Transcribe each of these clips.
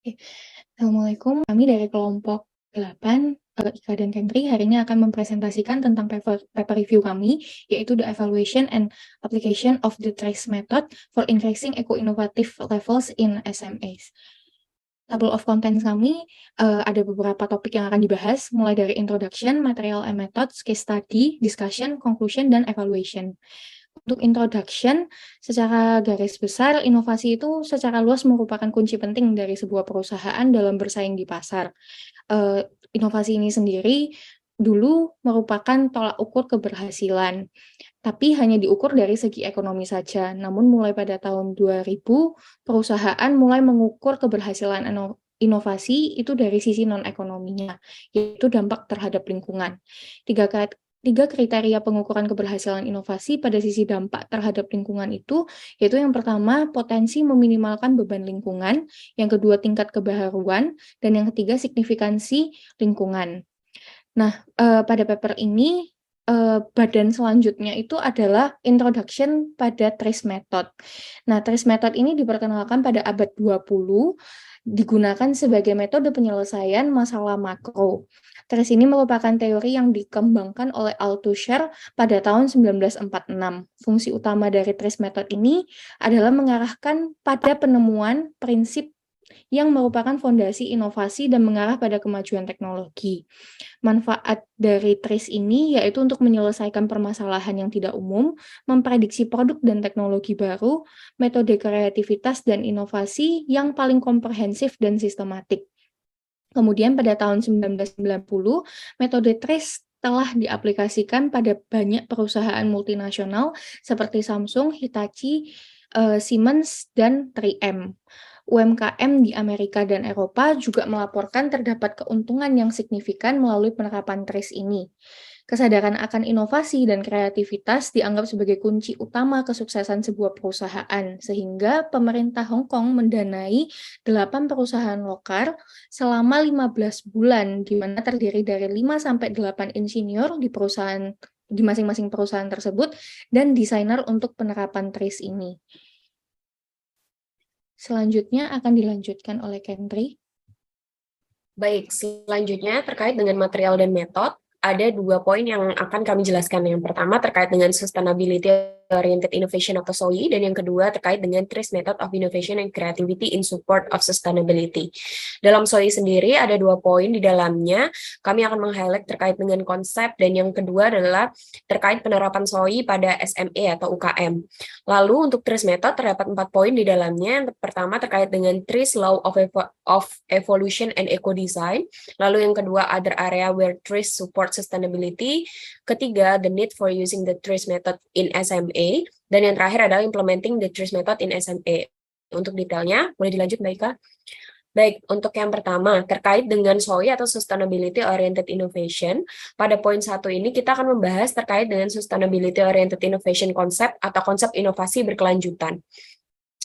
Oke, Assalamualaikum. Kami dari kelompok 8, Ika dan Kendri hari ini akan mempresentasikan tentang paper review kami, yaitu The Evaluation and Application of the TRACE Method for Increasing Eco-Innovative Levels in SMEs. Table of contents kami ada beberapa topik yang akan dibahas, mulai dari introduction, material and methods, case study, discussion, conclusion, dan evaluation. Untuk introduction, secara garis besar, inovasi itu secara luas merupakan kunci penting dari sebuah perusahaan dalam bersaing di pasar. Inovasi ini sendiri dulu merupakan tolak ukur keberhasilan, tapi hanya diukur dari segi ekonomi saja. Namun mulai pada tahun 2000, perusahaan mulai mengukur keberhasilan inovasi itu dari sisi non-ekonominya, yaitu dampak terhadap lingkungan. Tiga kriteria pengukuran keberhasilan inovasi pada sisi dampak terhadap lingkungan itu, yaitu yang pertama, potensi meminimalkan beban lingkungan, yang kedua, tingkat kebaharuan, dan yang ketiga, signifikansi lingkungan. Nah, pada paper ini, badan selanjutnya itu adalah introduction pada TRACE method. Nah, TRACE method ini diperkenalkan pada abad 20, digunakan sebagai metode penyelesaian masalah makro. TRACE ini merupakan teori yang dikembangkan oleh Althusser pada tahun 1946. Fungsi utama dari TRACE method ini adalah mengarahkan pada penemuan prinsip yang merupakan fondasi inovasi dan mengarah pada kemajuan teknologi. Manfaat dari TRACE ini yaitu untuk menyelesaikan permasalahan yang tidak umum, memprediksi produk dan teknologi baru, metode kreativitas dan inovasi yang paling komprehensif dan sistematik. Kemudian pada tahun 1990, metode TRACE telah diaplikasikan pada banyak perusahaan multinasional seperti Samsung, Hitachi, Siemens, dan 3M. UMKM di Amerika dan Eropa juga melaporkan terdapat keuntungan yang signifikan melalui penerapan TRACE ini. Kesadaran akan inovasi dan kreativitas dianggap sebagai kunci utama kesuksesan sebuah perusahaan, sehingga pemerintah Hong Kong mendanai 8 perusahaan lokal selama 15 bulan, di mana terdiri dari 5-8 insinyur di masing-masing perusahaan tersebut dan desainer untuk penerapan TRACE ini. Selanjutnya akan dilanjutkan oleh Kendri. Baik, selanjutnya terkait dengan material dan metode, ada 2 poin yang akan kami jelaskan. Yang pertama terkait dengan Sustainability Oriented Innovation atau SOI, dan yang kedua terkait dengan TRACE Method of Innovation and Creativity in Support of Sustainability. Dalam SOI sendiri ada 2 poin di dalamnya, kami akan meng-highlight terkait dengan konsep, dan yang kedua adalah terkait penerapan SOI pada SME atau UKM. Lalu untuk TRACE Method terdapat 4 poin di dalamnya. Yang pertama terkait dengan TRACE Law of Evolution and Eco-Design, lalu yang kedua other area where TRACE support sustainability, ketiga the need for using the TRACE method in SMA, dan yang terakhir adalah implementing the TRACE method in SMA. Untuk detailnya boleh dilanjut Mbak Ika. Baik, untuk yang pertama terkait dengan SOI atau Sustainability Oriented Innovation, pada poin 1 ini kita akan membahas terkait dengan Sustainability Oriented Innovation konsep atau konsep inovasi berkelanjutan.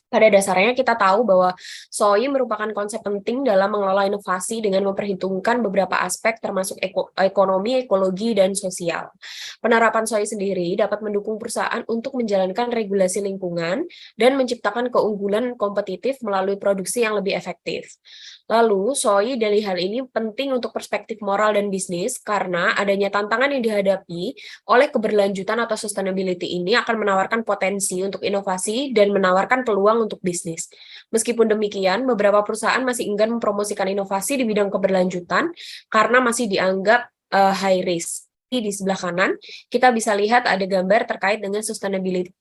Pada dasarnya kita tahu bahwa SOI merupakan konsep penting dalam mengelola inovasi dengan memperhitungkan beberapa aspek termasuk ekonomi, ekologi, dan sosial. Penerapan SOI sendiri dapat mendukung perusahaan untuk menjalankan regulasi lingkungan dan menciptakan keunggulan kompetitif melalui produksi yang lebih efektif. Lalu, SOI dari hal ini penting untuk perspektif moral dan bisnis karena adanya tantangan yang dihadapi oleh keberlanjutan atau sustainability ini akan menawarkan potensi untuk inovasi dan menawarkan peluang untuk bisnis. Meskipun demikian, beberapa perusahaan masih enggan mempromosikan inovasi di bidang keberlanjutan karena masih dianggap high risk. Di sebelah kanan, kita bisa lihat ada gambar terkait dengan sustainability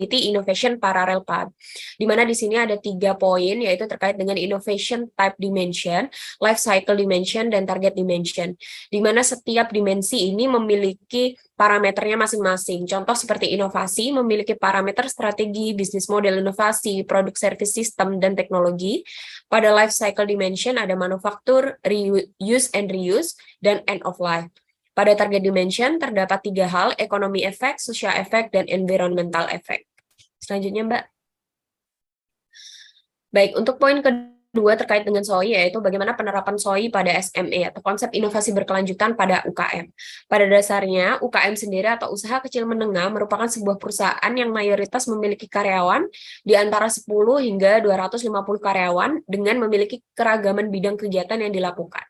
Innovation Parallel Path, di mana di sini ada 3 poin, yaitu terkait dengan Innovation Type Dimension, Life Cycle Dimension, dan Target Dimension, di mana setiap dimensi ini memiliki parameternya masing-masing. Contoh seperti inovasi memiliki parameter strategi, bisnis model inovasi, produk service system, dan teknologi. Pada Life Cycle Dimension ada manufaktur, use and reuse, dan end of life. Pada target dimension terdapat 3 hal, ekonomi effect, social effect, dan environmental effect. Selanjutnya, Mbak. Baik, untuk poin kedua kedua terkait dengan SOI, yaitu bagaimana penerapan SOI pada SME atau konsep inovasi berkelanjutan pada UKM. Pada dasarnya, UKM sendiri atau usaha kecil menengah merupakan sebuah perusahaan yang mayoritas memiliki karyawan di antara 10 hingga 250 karyawan dengan memiliki keragaman bidang kegiatan yang dilakukan.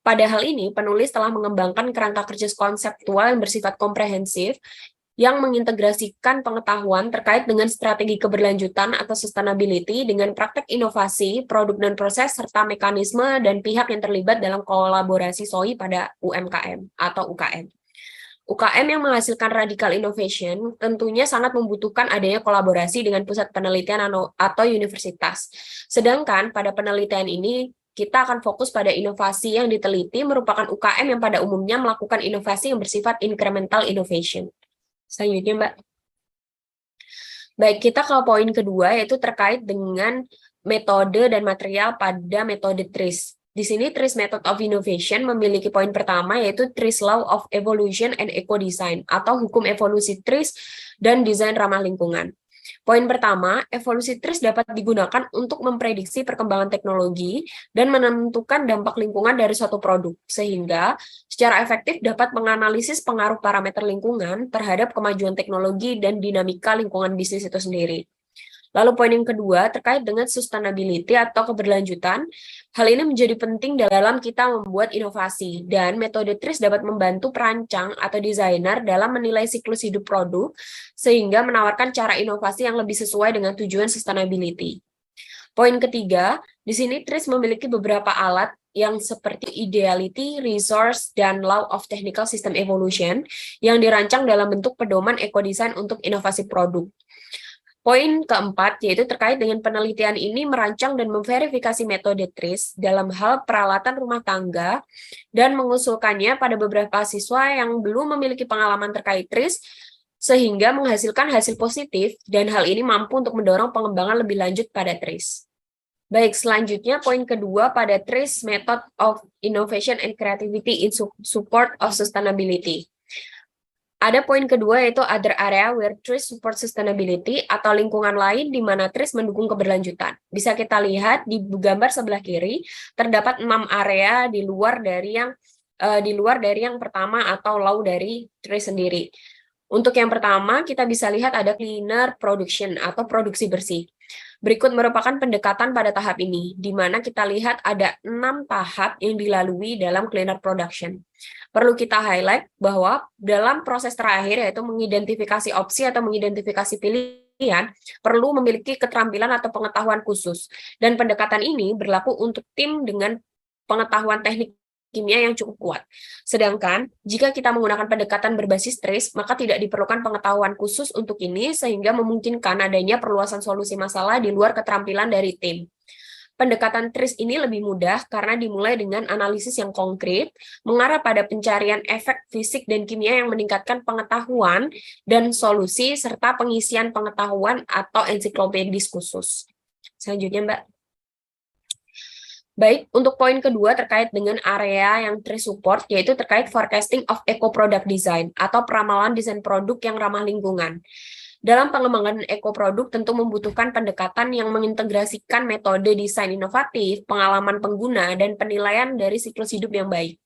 Pada hal ini, penulis telah mengembangkan kerangka kerja konseptual yang bersifat komprehensif yang mengintegrasikan pengetahuan terkait dengan strategi keberlanjutan atau sustainability dengan praktek inovasi, produk dan proses, serta mekanisme dan pihak yang terlibat dalam kolaborasi SOI pada UMKM atau UKM. UKM yang menghasilkan radical innovation tentunya sangat membutuhkan adanya kolaborasi dengan pusat penelitian atau universitas. Sedangkan pada penelitian ini, kita akan fokus pada inovasi yang diteliti merupakan UKM yang pada umumnya melakukan inovasi yang bersifat incremental innovation. Selanjutnya, Mbak. Baik, kita ke poin kedua, yaitu terkait dengan metode dan material pada metode TRIS. Di sini, TRIS Method of Innovation memiliki poin pertama, yaitu TRIS Law of Evolution and Eco-Design, atau hukum evolusi TRIS dan desain ramah lingkungan. Poin pertama, evolusi TRIS dapat digunakan untuk memprediksi perkembangan teknologi dan menentukan dampak lingkungan dari suatu produk, sehingga secara efektif dapat menganalisis pengaruh parameter lingkungan terhadap kemajuan teknologi dan dinamika lingkungan bisnis itu sendiri. Lalu poin yang kedua terkait dengan sustainability atau keberlanjutan. Hal ini menjadi penting dalam kita membuat inovasi, dan metode TRIS dapat membantu perancang atau desainer dalam menilai siklus hidup produk sehingga menawarkan cara inovasi yang lebih sesuai dengan tujuan sustainability. Poin ketiga, di sini TRIS memiliki beberapa alat yang seperti Ideality, Resource, dan Law of Technical System Evolution yang dirancang dalam bentuk pedoman ekodesain untuk inovasi produk. Poin keempat, yaitu terkait dengan penelitian ini merancang dan memverifikasi metode TRIS dalam hal peralatan rumah tangga dan mengusulkannya pada beberapa siswa yang belum memiliki pengalaman terkait TRIS sehingga menghasilkan hasil positif, dan hal ini mampu untuk mendorong pengembangan lebih lanjut pada TRIS. Baik, selanjutnya poin kedua pada TRIS Method of Innovation and Creativity in Support of Sustainability. Ada poin kedua, yaitu other area where TRIS support sustainability, atau lingkungan lain di mana TRIS mendukung keberlanjutan. Bisa kita lihat di gambar sebelah kiri, terdapat 6 area di luar dari yang pertama atau law dari TRIS sendiri. Untuk yang pertama, kita bisa lihat ada cleaner production atau produksi bersih. Berikut merupakan pendekatan pada tahap ini, di mana kita lihat ada 6 tahap yang dilalui dalam cleaner production. Perlu kita highlight bahwa dalam proses terakhir, yaitu mengidentifikasi opsi atau mengidentifikasi pilihan, perlu memiliki keterampilan atau pengetahuan khusus. Dan pendekatan ini berlaku untuk tim dengan pengetahuan teknik kimia yang cukup kuat. Sedangkan, jika kita menggunakan pendekatan berbasis TRIS, maka tidak diperlukan pengetahuan khusus untuk ini, sehingga memungkinkan adanya perluasan solusi masalah di luar keterampilan dari tim. Pendekatan TRIS ini lebih mudah karena dimulai dengan analisis yang konkret, mengarah pada pencarian efek fisik dan kimia yang meningkatkan pengetahuan dan solusi, serta pengisian pengetahuan atau ensiklopedis khusus. Selanjutnya, Mbak. Baik, untuk poin kedua terkait dengan area yang TRIS support, yaitu terkait forecasting of eco-product design, atau peramalan desain produk yang ramah lingkungan. Dalam pengembangan eco-produk tentu membutuhkan pendekatan yang mengintegrasikan metode desain inovatif, pengalaman pengguna, dan penilaian dari siklus hidup yang baik.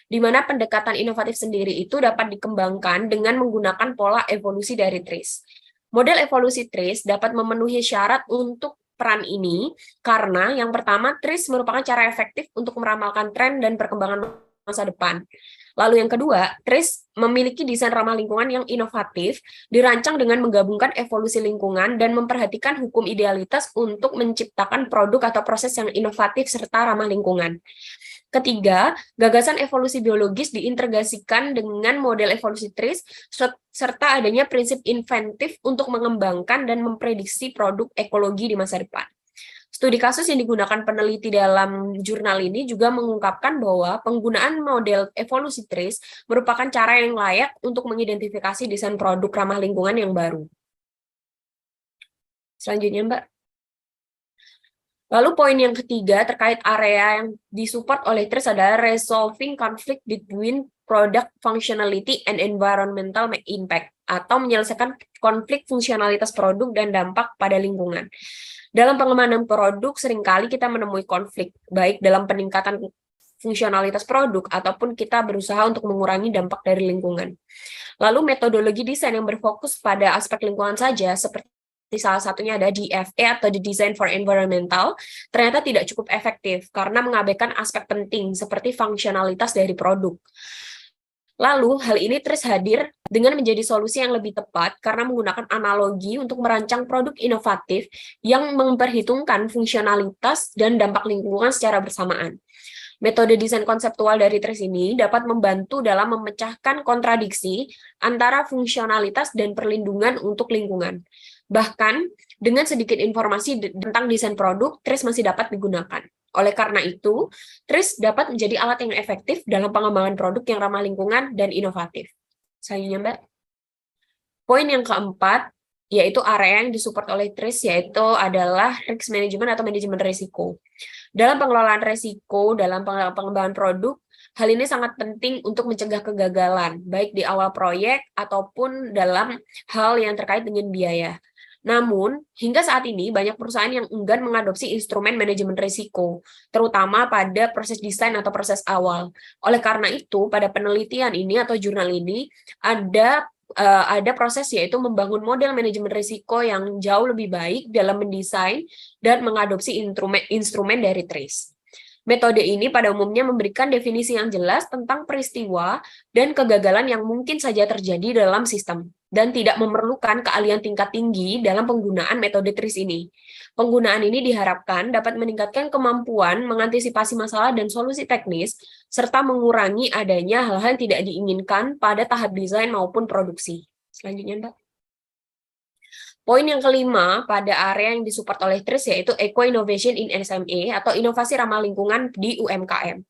Di mana pendekatan inovatif sendiri itu dapat dikembangkan dengan menggunakan pola evolusi dari TRIS. Model evolusi TRIS dapat memenuhi syarat untuk peran ini karena yang pertama, TRIS merupakan cara efektif untuk meramalkan tren dan perkembangan masa depan. Lalu yang kedua, TRIS memiliki desain ramah lingkungan yang inovatif, dirancang dengan menggabungkan evolusi lingkungan dan memperhatikan hukum idealitas untuk menciptakan produk atau proses yang inovatif serta ramah lingkungan. Ketiga, gagasan evolusi biologis diintegrasikan dengan model evolusi TRIS, serta adanya prinsip inventif untuk mengembangkan dan memprediksi produk ekologi di masa depan. Studi kasus yang digunakan peneliti dalam jurnal ini juga mengungkapkan bahwa penggunaan model evolusi TRIS merupakan cara yang layak untuk mengidentifikasi desain produk ramah lingkungan yang baru. Selanjutnya, Mbak. Lalu poin yang ketiga terkait area yang disupport oleh TRIS adalah resolving conflict between product functionality and environmental impact, atau menyelesaikan konflik fungsionalitas produk dan dampak pada lingkungan. Dalam pengembangan produk, seringkali kita menemui konflik, baik dalam peningkatan fungsionalitas produk ataupun kita berusaha untuk mengurangi dampak dari lingkungan. Lalu metodologi desain yang berfokus pada aspek lingkungan saja, seperti salah satunya ada DFE atau the Design for Environmental, ternyata tidak cukup efektif karena mengabaikan aspek penting seperti fungsionalitas dari produk. Lalu, hal ini terus hadir dengan menjadi solusi yang lebih tepat karena menggunakan analogi untuk merancang produk inovatif yang memperhitungkan fungsionalitas dan dampak lingkungan secara bersamaan. Metode desain konseptual dari TRIS ini dapat membantu dalam memecahkan kontradiksi antara fungsionalitas dan perlindungan untuk lingkungan. Bahkan, dengan sedikit informasi tentang desain produk, TRIS masih dapat digunakan. Oleh karena itu, TRIS dapat menjadi alat yang efektif dalam pengembangan produk yang ramah lingkungan dan inovatif. Selanjutnya, Mbak. Poin yang keempat, yaitu area yang disupport oleh TRIS, yaitu adalah risk management atau manajemen risiko. Dalam pengelolaan risiko, dalam pengembangan produk, hal ini sangat penting untuk mencegah kegagalan, baik di awal proyek ataupun dalam hal yang terkait dengan biaya. Namun, hingga saat ini banyak perusahaan yang enggan mengadopsi instrumen manajemen risiko, terutama pada proses desain atau proses awal. Oleh karena itu, pada penelitian ini atau jurnal ini, ada proses yaitu membangun model manajemen risiko yang jauh lebih baik dalam mendesain dan mengadopsi instrumen dari TRIS. Metode ini pada umumnya memberikan definisi yang jelas tentang peristiwa dan kegagalan yang mungkin saja terjadi dalam sistem, dan tidak memerlukan keahlian tingkat tinggi dalam penggunaan metode TRIS ini. Penggunaan ini diharapkan dapat meningkatkan kemampuan mengantisipasi masalah dan solusi teknis, serta mengurangi adanya hal-hal yang tidak diinginkan pada tahap desain maupun produksi. Selanjutnya, Mbak. Poin yang kelima pada area yang disupport oleh TRIS yaitu Eco-Innovation in SME atau inovasi ramah lingkungan di UMKM.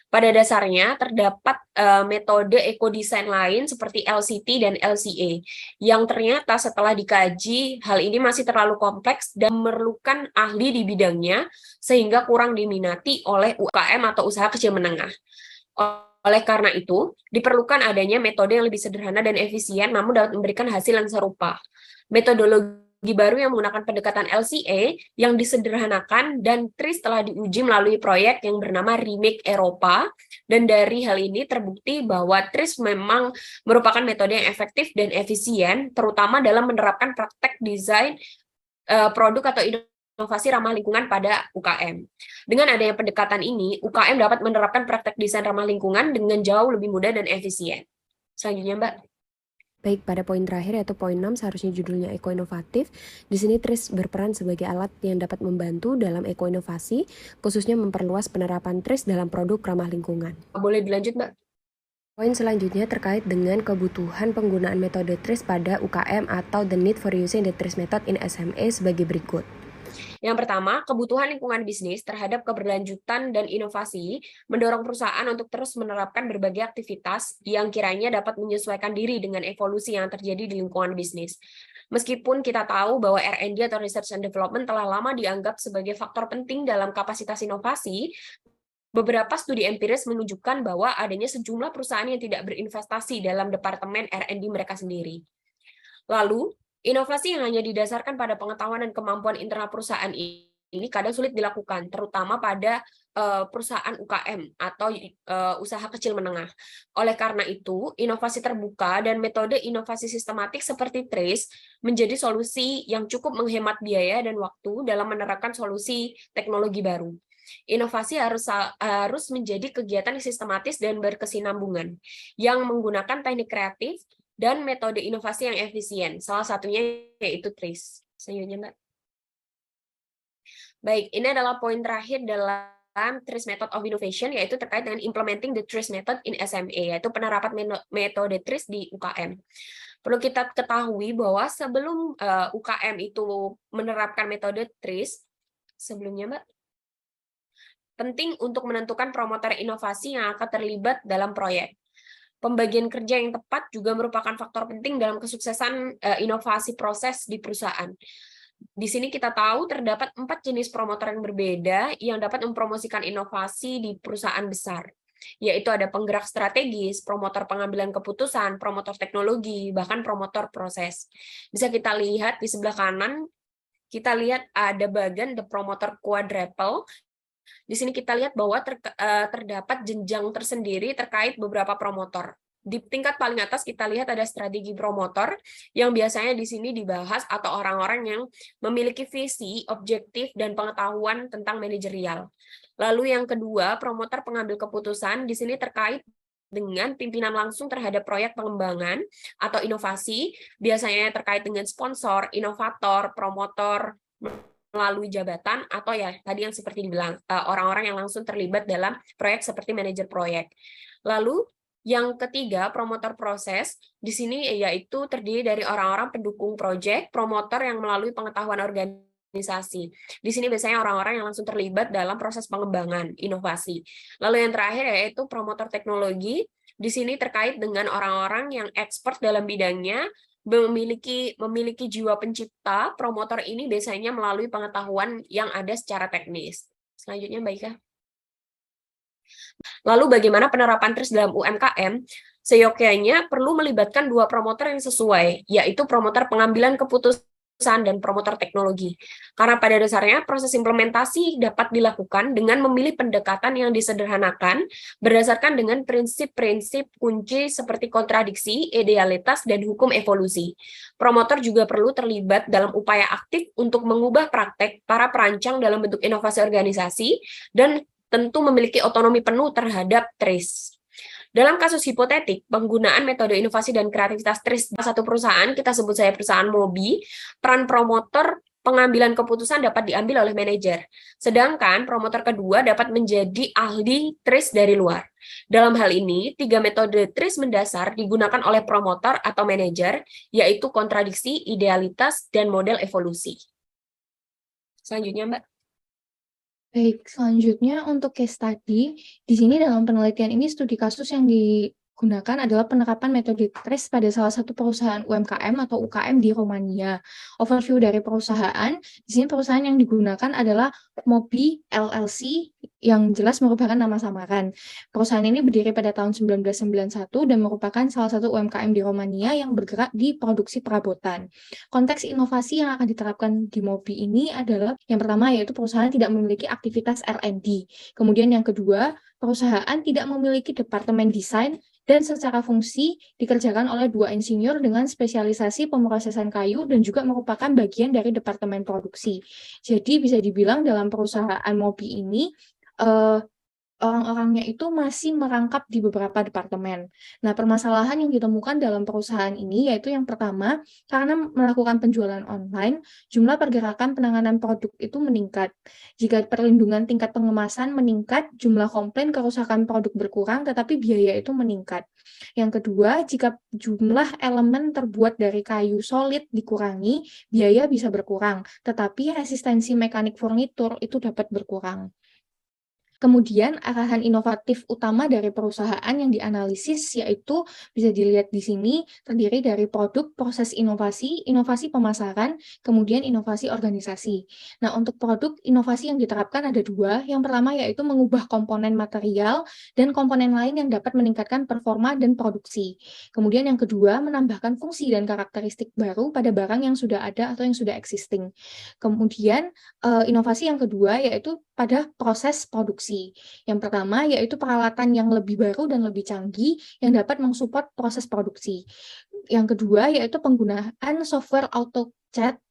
Pada dasarnya terdapat metode eco-design lain seperti LCT dan LCA yang ternyata setelah dikaji hal ini masih terlalu kompleks dan memerlukan ahli di bidangnya sehingga kurang diminati oleh UMKM atau usaha kecil menengah. Oleh karena itu, diperlukan adanya metode yang lebih sederhana dan efisien namun dapat memberikan hasil yang serupa. Metodologi baru yang menggunakan pendekatan LCA yang disederhanakan dan TRIS telah diuji melalui proyek yang bernama Remake Eropa, dan dari hal ini terbukti bahwa TRIS memang merupakan metode yang efektif dan efisien, terutama dalam menerapkan praktek desain produk atau inovasi ramah lingkungan pada UKM. Dengan adanya pendekatan ini, UKM dapat menerapkan praktek desain ramah lingkungan dengan jauh lebih mudah dan efisien. Selanjutnya, Mbak. Baik, pada poin terakhir yaitu poin 6 seharusnya judulnya Eko-Inovatif. Di sini TRIS berperan sebagai alat yang dapat membantu dalam eko-inovasi, khususnya memperluas penerapan TRIS dalam produk ramah lingkungan. Boleh dilanjut, Mbak? Poin selanjutnya terkait dengan kebutuhan penggunaan metode TRIS pada UKM atau the need for using the TRIS method in SME sebagai berikut. Yang pertama, kebutuhan lingkungan bisnis terhadap keberlanjutan dan inovasi mendorong perusahaan untuk terus menerapkan berbagai aktivitas yang kiranya dapat menyesuaikan diri dengan evolusi yang terjadi di lingkungan bisnis. Meskipun kita tahu bahwa R&D atau Research and Development telah lama dianggap sebagai faktor penting dalam kapasitas inovasi, beberapa studi empiris menunjukkan bahwa adanya sejumlah perusahaan yang tidak berinvestasi dalam departemen R&D mereka sendiri. Lalu, inovasi yang hanya didasarkan pada pengetahuan dan kemampuan internal perusahaan ini kadang sulit dilakukan, terutama pada perusahaan UKM atau usaha kecil menengah. Oleh karena itu, inovasi terbuka dan metode inovasi sistematik seperti TRIS menjadi solusi yang cukup menghemat biaya dan waktu dalam menerapkan solusi teknologi baru. Inovasi harus menjadi kegiatan yang sistematis dan berkesinambungan, yang menggunakan teknik kreatif dan metode inovasi yang efisien. Salah satunya yaitu TRIS. Selanjutnya, Mbak. Baik, ini adalah poin terakhir dalam TRIS Method of Innovation, yaitu terkait dengan implementing the TRIS Method in SME, yaitu penerapan metode TRIS di UKM. Perlu kita ketahui bahwa sebelum UKM itu menerapkan metode TRIS, sebelumnya, Mbak, penting untuk menentukan promotor inovasi yang akan terlibat dalam proyek. Pembagian kerja yang tepat juga merupakan faktor penting dalam kesuksesan inovasi proses di perusahaan. Di sini kita tahu terdapat 4 jenis promotor yang berbeda yang dapat mempromosikan inovasi di perusahaan besar, yaitu ada penggerak strategis, promotor pengambilan keputusan, promotor teknologi, bahkan promotor proses. Bisa kita lihat di sebelah kanan, kita lihat ada bagian the promoter quadruple. Di sini kita lihat bahwa terdapat jenjang tersendiri terkait beberapa promotor. Di tingkat paling atas kita lihat ada strategi promotor yang biasanya di sini dibahas atau orang-orang yang memiliki visi, objektif, dan pengetahuan tentang manajerial. Lalu yang kedua, promotor pengambil keputusan di sini terkait dengan pimpinan langsung terhadap proyek pengembangan atau inovasi, biasanya terkait dengan sponsor, inovator, promotor, melalui jabatan, atau ya tadi yang seperti dibilang, orang-orang yang langsung terlibat dalam proyek seperti manajer proyek. Lalu yang ketiga, promotor proses, di sini yaitu terdiri dari orang-orang pendukung proyek, promotor yang melalui pengetahuan organisasi. Di sini biasanya orang-orang yang langsung terlibat dalam proses pengembangan, inovasi. Lalu yang terakhir yaitu promotor teknologi, di sini terkait dengan orang-orang yang expert dalam bidangnya, memiliki jiwa pencipta. Promotor ini biasanya melalui pengetahuan yang ada secara teknis. Selanjutnya, Mbak Ika. Lalu bagaimana penerapan TRIS dalam UMKM? Seyogyanya perlu melibatkan dua promotor yang sesuai, yaitu promotor pengambilan keputusan dan promotor teknologi. Karena pada dasarnya proses implementasi dapat dilakukan dengan memilih pendekatan yang disederhanakan berdasarkan dengan prinsip-prinsip kunci seperti kontradiksi, idealitas, dan hukum evolusi. Promotor juga perlu terlibat dalam upaya aktif untuk mengubah praktek para perancang dalam bentuk inovasi organisasi dan tentu memiliki otonomi penuh terhadap TRIS. Dalam kasus hipotetik, penggunaan metode inovasi dan kreativitas TRIS di satu perusahaan, kita sebut saja perusahaan Mobi, peran promotor pengambilan keputusan dapat diambil oleh manajer. Sedangkan promotor kedua dapat menjadi ahli TRIS dari luar. Dalam hal ini, 3 metode TRIS mendasar digunakan oleh promotor atau manajer, yaitu kontradiksi, idealitas, dan model evolusi. Selanjutnya, Mbak. Baik, selanjutnya untuk case study, di sini dalam penelitian ini studi kasus yang digunakan adalah penerapan metode TRIS pada salah satu perusahaan UMKM atau UKM di Romania. Overview dari perusahaan, di sini perusahaan yang digunakan adalah Mobi LLC, yang jelas merupakan nama samaran. Perusahaan ini berdiri pada tahun 1991 dan merupakan salah satu UMKM di Romania yang bergerak di produksi perabotan. Konteks inovasi yang akan diterapkan di Mobi ini adalah yang pertama yaitu perusahaan tidak memiliki aktivitas R&D. Kemudian yang kedua, perusahaan tidak memiliki departemen desain dan secara fungsi dikerjakan oleh 2 insinyur dengan spesialisasi pemrosesan kayu dan juga merupakan bagian dari departemen produksi. Jadi bisa dibilang dalam perusahaan Mobi ini orang-orangnya itu masih merangkap di beberapa departemen. Nah, permasalahan yang ditemukan dalam perusahaan ini yaitu yang pertama, karena melakukan penjualan online, jumlah pergerakan penanganan produk itu meningkat. Jika perlindungan tingkat pengemasan meningkat, jumlah komplain kerusakan produk berkurang, tetapi biaya itu meningkat. Yang kedua, jika jumlah elemen terbuat dari kayu solid dikurangi, biaya bisa berkurang, tetapi resistensi mekanik furnitur itu dapat berkurang. Kemudian arahan inovatif utama dari perusahaan yang dianalisis yaitu bisa dilihat di sini terdiri dari produk, proses inovasi, inovasi pemasaran, kemudian inovasi organisasi. Nah, untuk produk, inovasi yang diterapkan ada 2. Yang pertama yaitu mengubah komponen material dan komponen lain yang dapat meningkatkan performa dan produksi. Kemudian yang kedua, menambahkan fungsi dan karakteristik baru pada barang yang sudah ada atau yang sudah existing. Kemudian inovasi yang kedua yaitu pada proses produksi. Yang pertama yaitu peralatan yang lebih baru dan lebih canggih yang dapat mensupport proses produksi. Yang kedua yaitu penggunaan software AutoCAD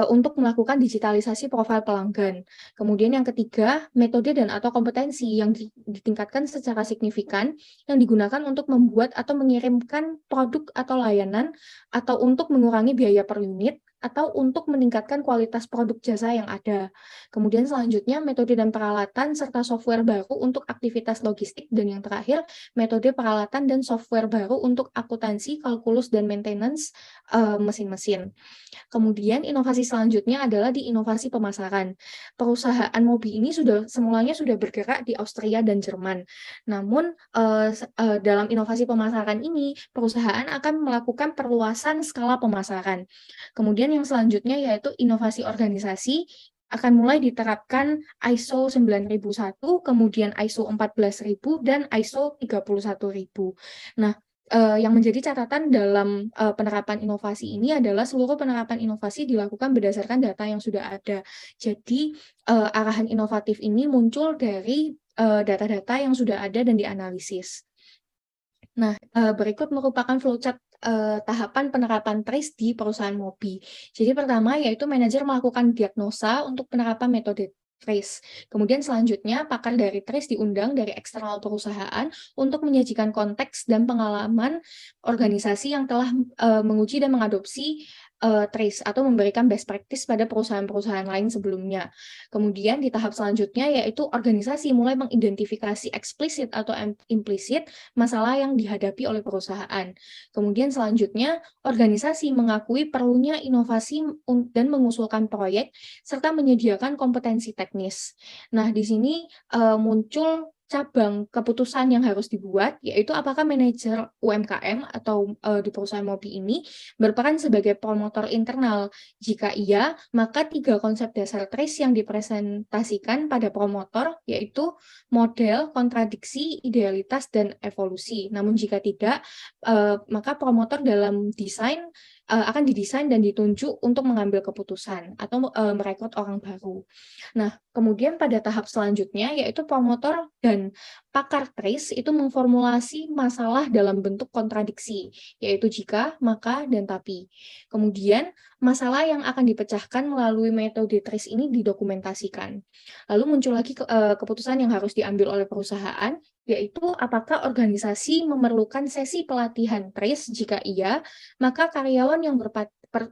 untuk melakukan digitalisasi profil pelanggan. Kemudian yang ketiga, metode dan atau kompetensi yang ditingkatkan secara signifikan yang digunakan untuk membuat atau mengirimkan produk atau layanan atau untuk mengurangi biaya per unit atau untuk meningkatkan kualitas produk jasa yang ada. Kemudian selanjutnya metode dan peralatan serta software baru untuk aktivitas logistik dan yang terakhir metode peralatan dan software baru untuk akuntansi, kalkulus dan maintenance mesin-mesin. Kemudian inovasi selanjutnya adalah di inovasi pemasaran. Perusahaan Mobi ini semulanya sudah bergerak di Austria dan Jerman. Namun dalam inovasi pemasaran ini perusahaan akan melakukan perluasan skala pemasaran. Kemudian yang selanjutnya yaitu inovasi organisasi akan mulai diterapkan ISO 9001, kemudian ISO 14000 dan ISO 31000. Nah, yang menjadi catatan dalam penerapan inovasi ini adalah seluruh penerapan inovasi dilakukan berdasarkan data yang sudah ada. Jadi, arahan inovatif ini muncul dari data-data yang sudah ada dan dianalisis. Nah, berikut merupakan flowchart tahapan penerapan TRIS di perusahaan MOBI. Jadi pertama yaitu manajer melakukan diagnosa untuk penerapan metode TRIS. Kemudian selanjutnya pakar dari TRIS diundang dari eksternal perusahaan untuk menyajikan konteks dan pengalaman organisasi yang telah menguji dan mengadopsi TRIS atau memberikan best practice pada perusahaan-perusahaan lain sebelumnya. Kemudian di tahap selanjutnya yaitu organisasi mulai mengidentifikasi eksplisit atau implisit masalah yang dihadapi oleh perusahaan. Kemudian selanjutnya, organisasi mengakui perlunya inovasi dan mengusulkan proyek, serta menyediakan kompetensi teknis. Nah, di sini muncul cabang keputusan yang harus dibuat, yaitu apakah manajer UMKM atau di perusahaan MOBI ini berperan sebagai promotor internal. Jika iya, maka 3 konsep dasar TRIS yang dipresentasikan pada promotor, yaitu model, kontradiksi, idealitas, dan evolusi. Namun jika tidak, maka promotor dalam desain akan didesain dan ditunjuk untuk mengambil keputusan atau merekrut orang baru. Nah, kemudian pada tahap selanjutnya yaitu promotor dan pakar TRIS itu memformulasi masalah dalam bentuk kontradiksi, yaitu jika, maka, dan tapi. Kemudian masalah yang akan dipecahkan melalui metode TRIS ini didokumentasikan. Lalu muncul lagi keputusan yang harus diambil oleh perusahaan, yaitu apakah organisasi memerlukan sesi pelatihan TRIS. Jika iya, maka karyawan yang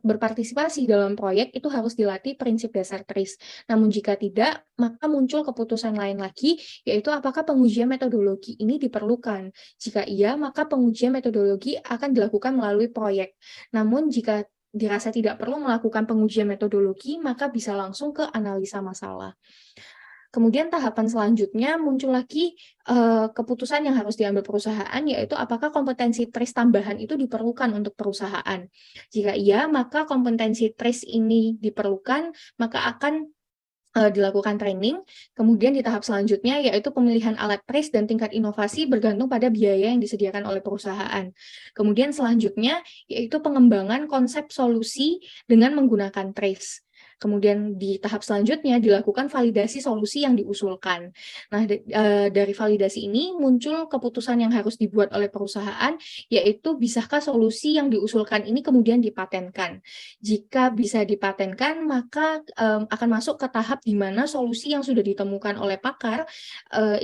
berpartisipasi dalam proyek itu harus dilatih prinsip dasar TRIS. Namun jika tidak, maka muncul keputusan lain lagi, yaitu apakah pengujian metodologi ini diperlukan. Jika iya, maka pengujian metodologi akan dilakukan melalui proyek. Namun jika dirasa tidak perlu melakukan pengujian metodologi, maka bisa langsung ke analisa masalah. Kemudian tahapan selanjutnya muncul lagi keputusan yang harus diambil perusahaan, yaitu apakah kompetensi TRIS tambahan itu diperlukan untuk perusahaan. Jika iya, maka kompetensi TRIS ini diperlukan, maka akan dilakukan training. Kemudian di tahap selanjutnya yaitu pemilihan alat TRIS dan tingkat inovasi bergantung pada biaya yang disediakan oleh perusahaan. Kemudian selanjutnya yaitu pengembangan konsep solusi dengan menggunakan TRIS. Kemudian di tahap selanjutnya dilakukan validasi solusi yang diusulkan. Nah, dari validasi ini muncul keputusan yang harus dibuat oleh perusahaan, yaitu bisakah solusi yang diusulkan ini kemudian dipatenkan. Jika bisa dipatenkan, maka akan masuk ke tahap di mana solusi yang sudah ditemukan oleh pakar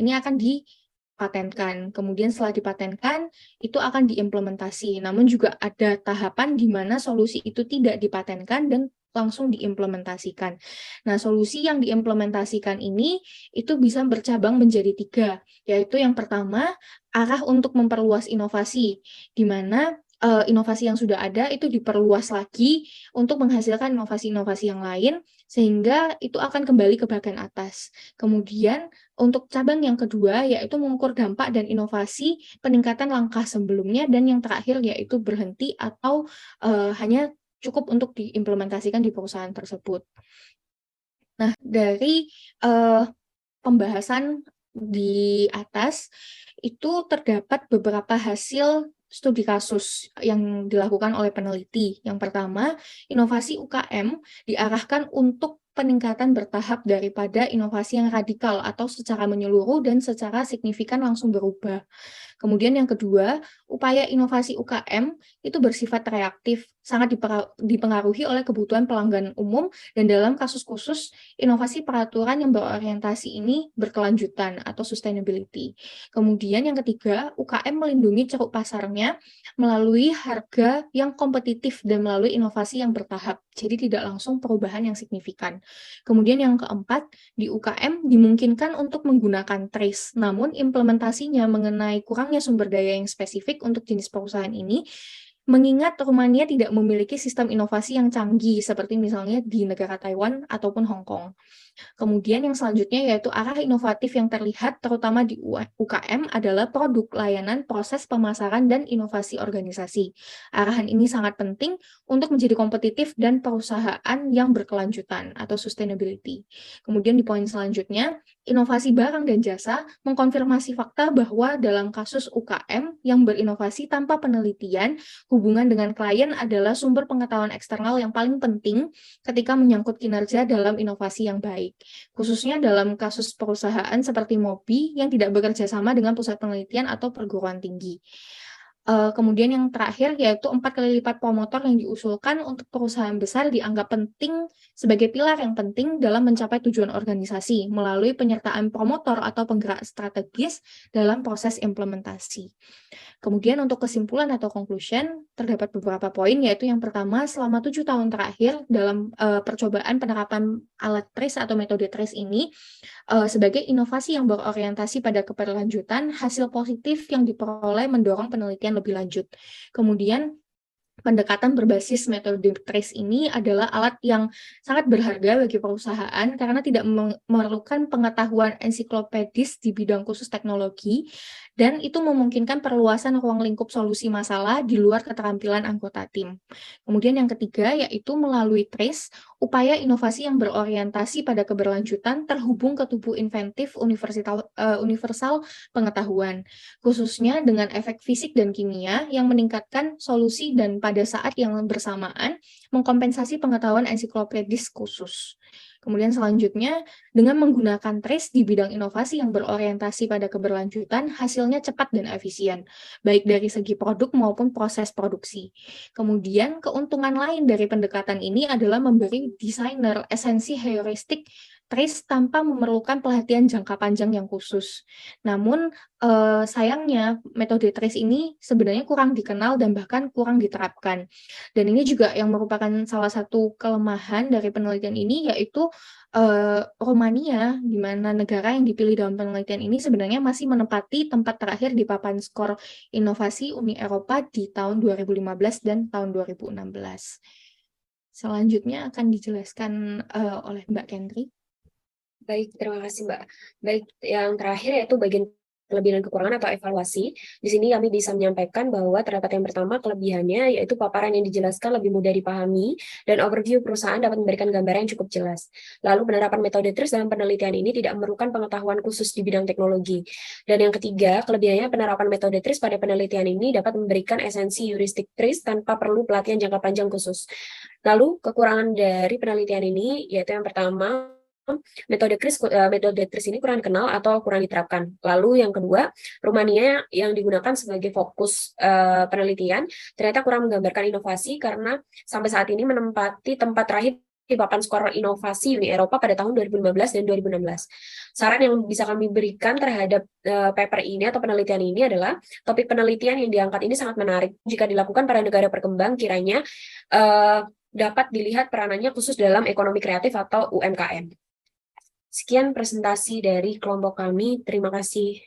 ini akan dipatenkan. Kemudian setelah dipatenkan, itu akan diimplementasi. Namun juga ada tahapan di mana solusi itu tidak dipatenkan dan langsung diimplementasikan. Nah, solusi yang diimplementasikan ini itu bisa bercabang menjadi 3, yaitu yang pertama, arah untuk memperluas inovasi, di mana inovasi yang sudah ada itu diperluas lagi untuk menghasilkan inovasi-inovasi yang lain, sehingga itu akan kembali ke bagian atas. Kemudian, untuk cabang yang kedua, yaitu mengukur dampak dan inovasi peningkatan langkah sebelumnya, dan yang terakhir yaitu berhenti atau hanya cukup untuk diimplementasikan di perusahaan tersebut. Nah, dari pembahasan di atas, itu terdapat beberapa hasil studi kasus yang dilakukan oleh peneliti. Yang pertama, inovasi UKM diarahkan untuk peningkatan bertahap daripada inovasi yang radikal atau secara menyeluruh dan secara signifikan langsung berubah. Kemudian yang kedua, upaya inovasi UKM itu bersifat reaktif, sangat dipengaruhi oleh kebutuhan pelanggan umum, dan dalam kasus khusus, inovasi peraturan yang berorientasi ini berkelanjutan atau sustainability. Kemudian yang ketiga, UKM melindungi ceruk pasarnya melalui harga yang kompetitif dan melalui inovasi yang bertahap, jadi tidak langsung perubahan yang signifikan. Kemudian yang keempat, di UKM dimungkinkan untuk menggunakan TRIS, namun implementasinya mengenai kurangnya sumber daya yang spesifik untuk jenis perusahaan ini, mengingat Rumania tidak memiliki sistem inovasi yang canggih, seperti misalnya di negara Taiwan ataupun Hong Kong. Kemudian yang selanjutnya yaitu arah inovatif yang terlihat terutama di UKM adalah produk, layanan, proses pemasaran, dan inovasi organisasi. Arahan ini sangat penting untuk menjadi kompetitif dan perusahaan yang berkelanjutan atau sustainability. Kemudian di poin selanjutnya, inovasi barang dan jasa mengkonfirmasi fakta bahwa dalam kasus UKM yang berinovasi tanpa penelitian, hubungan dengan klien adalah sumber pengetahuan eksternal yang paling penting ketika menyangkut kinerja dalam inovasi yang baik, khususnya dalam kasus perusahaan seperti MOBI yang tidak bekerja sama dengan pusat penelitian atau perguruan tinggi. Kemudian yang terakhir yaitu 4 kali lipat promotor yang diusulkan untuk perusahaan besar dianggap penting sebagai pilar yang penting dalam mencapai tujuan organisasi melalui penyertaan promotor atau penggerak strategis dalam proses implementasi. Kemudian untuk kesimpulan atau conclusion, terdapat beberapa poin, yaitu yang pertama, selama 7 tahun terakhir dalam percobaan penerapan alat TRIS atau metode TRIS ini, sebagai inovasi yang berorientasi pada keberlanjutan, hasil positif yang diperoleh mendorong penelitian lebih lanjut. Kemudian, pendekatan berbasis metode TRIS ini adalah alat yang sangat berharga bagi perusahaan karena tidak memerlukan pengetahuan ensiklopedis di bidang khusus teknologi, dan itu memungkinkan perluasan ruang lingkup solusi masalah di luar keterampilan anggota tim. Kemudian yang ketiga yaitu melalui TRIS, upaya inovasi yang berorientasi pada keberlanjutan terhubung ke tubuh inventif universal pengetahuan, khususnya dengan efek fisik dan kimia yang meningkatkan solusi dan pada saat yang bersamaan mengkompensasi pengetahuan ensiklopedis khusus. Kemudian selanjutnya, dengan menggunakan TRIS di bidang inovasi yang berorientasi pada keberlanjutan, hasilnya cepat dan efisien, baik dari segi produk maupun proses produksi. Kemudian, keuntungan lain dari pendekatan ini adalah memberi desainer esensi heuristik TRIS tanpa memerlukan pelatihan jangka panjang yang khusus. Namun, sayangnya metode TRIS ini sebenarnya kurang dikenal dan bahkan kurang diterapkan. Dan ini juga yang merupakan salah satu kelemahan dari penelitian ini, yaitu Romania, di mana negara yang dipilih dalam penelitian ini sebenarnya masih menempati tempat terakhir di papan skor inovasi Uni Eropa di tahun 2015 dan tahun 2016. Selanjutnya akan dijelaskan oleh Mbak Kendri. Baik, terima kasih Mbak. Baik, yang terakhir yaitu bagian kelebihan dan kekurangan atau evaluasi. Di sini kami bisa menyampaikan bahwa terdapat yang pertama kelebihannya yaitu paparan yang dijelaskan lebih mudah dipahami dan overview perusahaan dapat memberikan gambaran yang cukup jelas. Lalu penerapan metode TRIS dalam penelitian ini tidak memerlukan pengetahuan khusus di bidang teknologi. Dan yang ketiga, kelebihannya penerapan metode TRIS pada penelitian ini dapat memberikan esensi heuristik TRIS tanpa perlu pelatihan jangka panjang khusus. Lalu kekurangan dari penelitian ini yaitu yang pertama, metode TRIS ini kurang dikenal atau kurang diterapkan. Lalu yang kedua, Rumania yang digunakan sebagai fokus penelitian ternyata kurang menggambarkan inovasi karena sampai saat ini menempati tempat terakhir di papan skor inovasi Uni Eropa pada tahun 2015 dan 2016. Saran yang bisa kami berikan terhadap paper ini atau penelitian ini adalah topik penelitian yang diangkat ini sangat menarik. Jika dilakukan pada negara berkembang, kiranya dapat dilihat peranannya khusus dalam ekonomi kreatif atau UMKM. Sekian presentasi dari kelompok kami. Terima kasih.